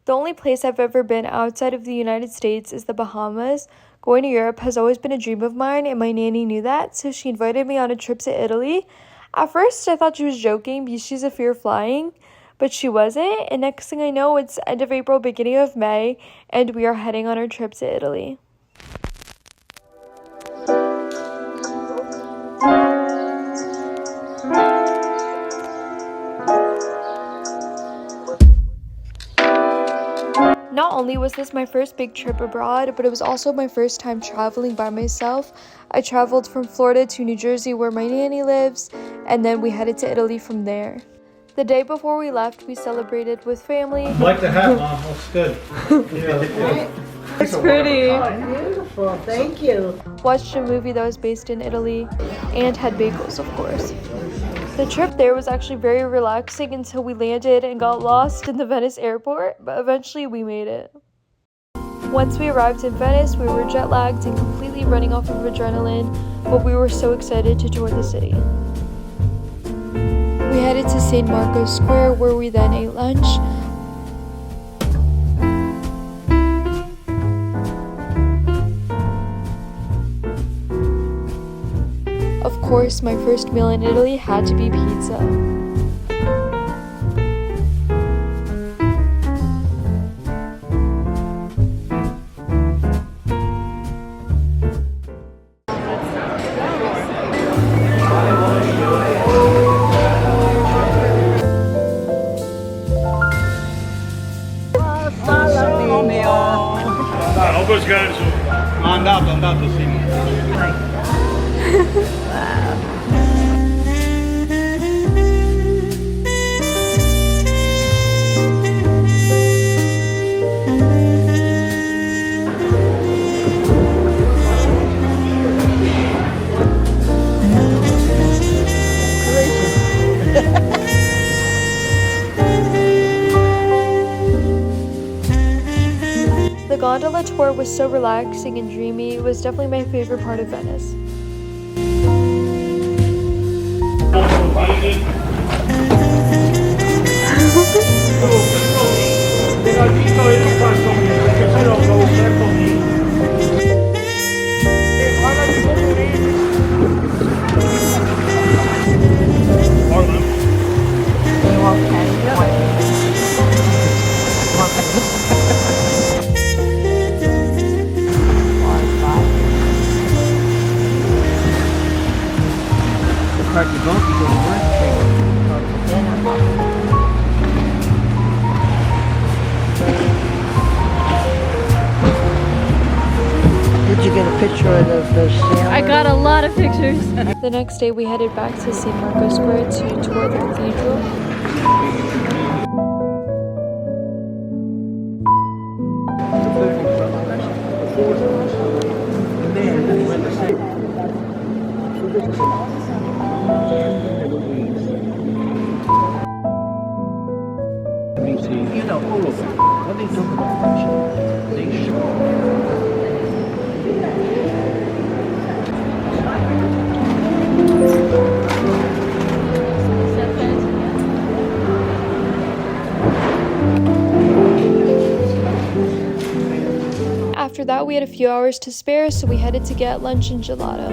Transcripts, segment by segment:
The only place I've ever been outside of the United States is the Bahamas. Going to Europe has always been a dream of mine, and my nanny knew that, so she invited me on a trip to Italy. At first, I thought she was joking because she's a fear of flying, but she wasn't, and next thing I know, it's end of April, beginning of May, and we are heading on our trip to Italy. Not only was this my first big trip abroad, but it was also my first time traveling by myself. I traveled from Florida to New Jersey where my nanny lives, and then we headed to Italy from there. The day before we left, we celebrated with family. I like the hat, Mom. Looks good. Yeah, It's pretty. Beautiful, thank you. Watched a movie that was based in Italy, and had bagels, of course. The trip there was actually very relaxing until we landed and got lost in the Venice airport, but eventually we made it. Once we arrived in Venice, we were jet lagged and completely running off of adrenaline, but we were so excited to tour the city. We headed to St. Marco's Square where we then ate lunch. Of course, my first meal in Italy had to be pizza. Poco scherzo. Andato, sì. The gondola tour was so relaxing and dreamy. It was definitely my favorite part of Venice. Did you get a picture of the sailor? I got a lot of pictures. The next day we headed back to St. Marco's Square to tour the cathedral. You know, all of them. When they talk about Russia, they show. After that, we had a few hours to spare, so we headed to get lunch and gelato.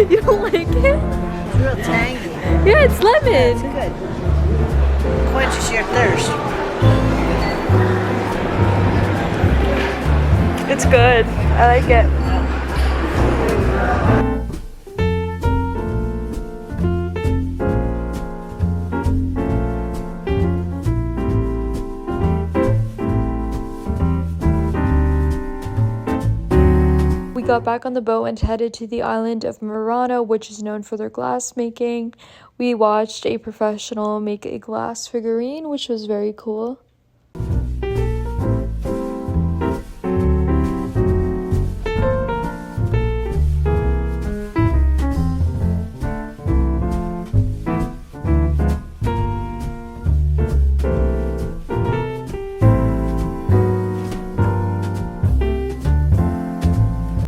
You don't like it? It's real tangy. Yeah, it's lemon. It's good. Quenches your thirst. It's good. I like it. We got back on the boat and headed to the island of Verona, which is known for their glass making. We watched a professional make a glass figurine, which was very cool.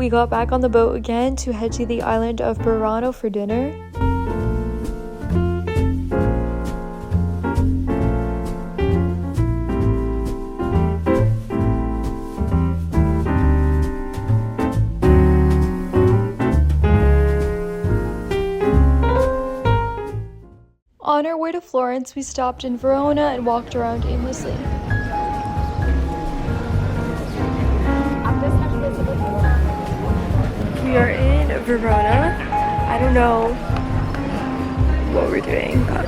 we got back on the boat again to head to the island of Verona for dinner. On our way to Florence, we stopped in Verona and walked around aimlessly. We are in Verona. I don't know what we're doing, but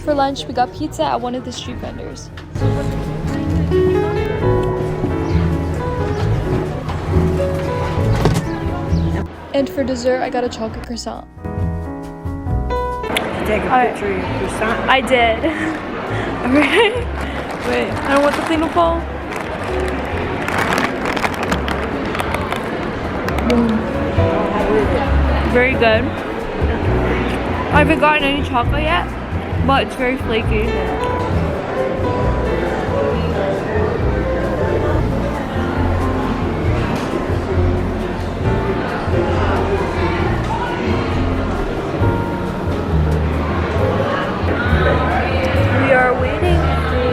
for lunch, we got pizza at one of the street vendors. And for dessert, I got a chocolate croissant. Take a picture of your croissant. I did. Okay. Wait, I don't want the thing to fall. Very good. I haven't gotten any chocolate yet, but it's very flaky. We are waiting for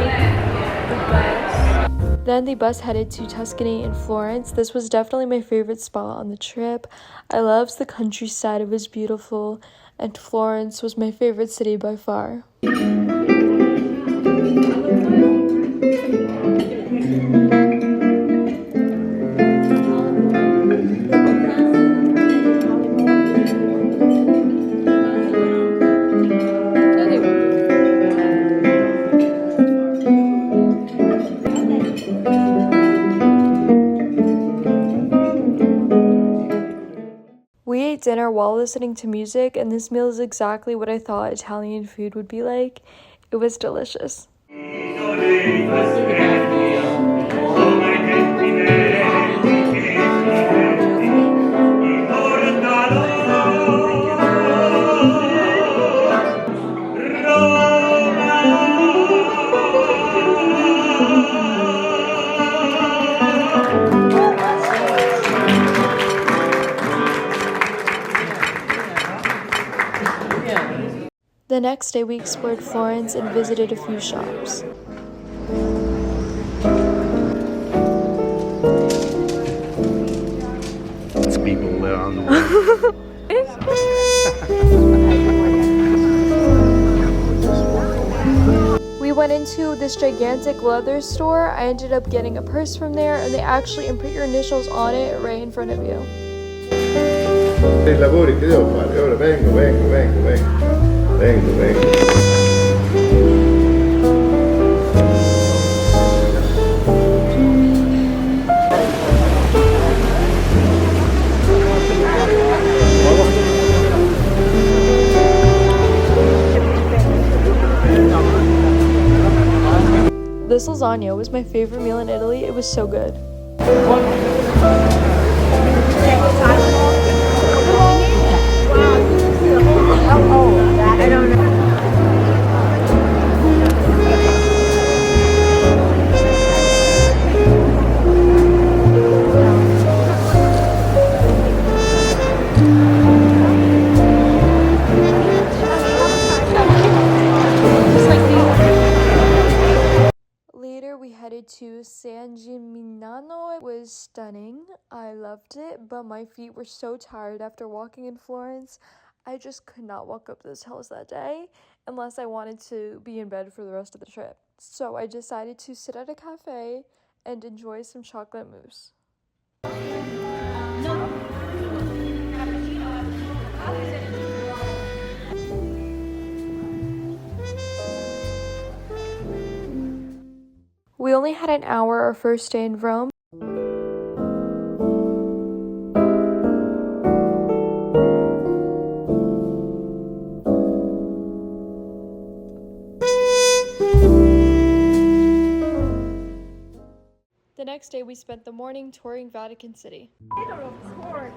the bus. Then the bus headed to Tuscany and Florence. This was definitely my favorite spot on the trip. I loved the countryside, it was beautiful, and Florence was my favorite city by far. We ate dinner while listening to music, and this meal is exactly what I thought Italian food would be like. It was delicious. The next day, we explored Florence and visited a few shops. It's people there on the way. We went into this gigantic leather store. I ended up getting a purse from there, and they actually imprint your initials on it right in front of you. I lavori che devo fare? Ora vengo. This lasagna was my favorite meal in Italy. It was so good. I don't know. Later, we headed to San Gimignano. It was stunning. I loved it, but my feet were so tired after walking in Florence. I just could not walk up those hills that day unless I wanted to be in bed for the rest of the trip. So I decided to sit at a cafe and enjoy some chocolate mousse. We only had an hour our first day in Rome. The next day, we spent the morning touring Vatican City. Of course.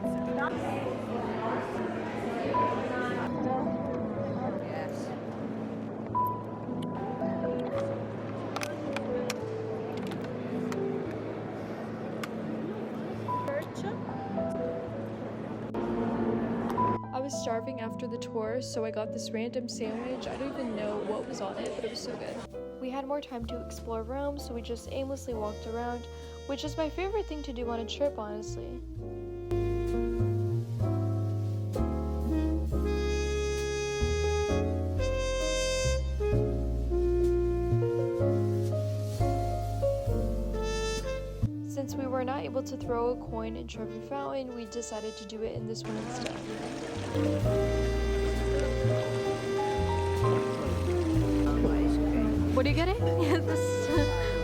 starving after the tour, so I got this random sandwich. I don't even know what was on it, but it was so good. We had more time to explore Rome, so we just aimlessly walked around, which is my favorite thing to do on a trip, honestly. Since we were not able to throw a coin in Trevi Fountain, we decided to do it in this one instead. What are you getting? This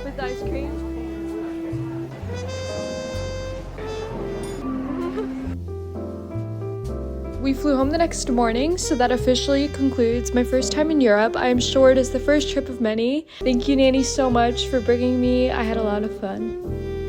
with ice cream. We flew home the next morning, so that officially concludes my first time in Europe. I am sure it is the first trip of many. Thank you, Nanny, so much for bringing me. I had a lot of fun.